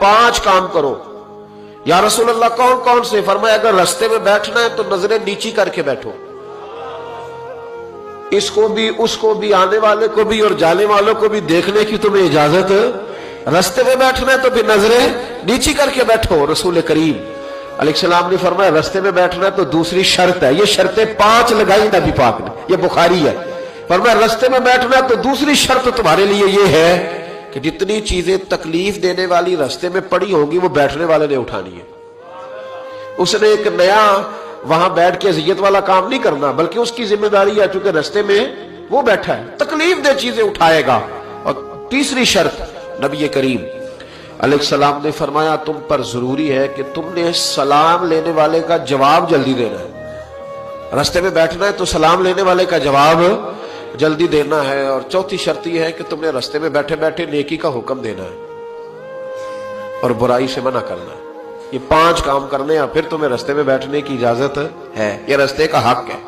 5 काम करो। या रसूल अल्लाह कौन कौन से? फरमाया अगर रास्ते में बैठना है तो नजरें नीची करके बैठो, इसको भी उसको भी, आने वाले को भी और जाने वालों को भी देखने की तुम्हें इजाजत। रास्ते में बैठना है तो फिर नजरें नीची करके बैठो। रसूल करीम अलैहिस्सलाम ने फरमाया रास्ते में बैठना है तो दूसरी शर्त है, ये शर्तें 5 लगाई नबी पाक ने, ये बुखारी है। फरमाया रास्ते में बैठना है तो दूसरी शर्त तुम्हारे लिए ये है कि जितनी चीजें तकलीफ देने वाली रास्ते में पड़ी होंगी वो बैठने वाले ने उठानी है। उसने एक नया वहां बैठ के अजियत वाला काम नहीं करना, बल्कि उसकी जिम्मेदारी है, चूंकि रास्ते में वो बैठा है, तकलीफ दे चीजें उठाएगा। और तीसरी शर्त नबी करीम अलैहिस्सलाम ने फरमाया तुम पर जरूरी है कि तुमने सलाम लेने वाले का जवाब जल्दी देना है। रास्ते में बैठना है तो सलाम लेने वाले का जवाब जल्दी देना है। और चौथी शर्त यह है कि तुमने रास्ते में बैठे बैठे नेकी का हुक्म देना है और बुराई से मना करना है। ये 5 काम करने हैं, फिर तुम्हें रास्ते में बैठने की इजाजत है, ये रास्ते का हक है।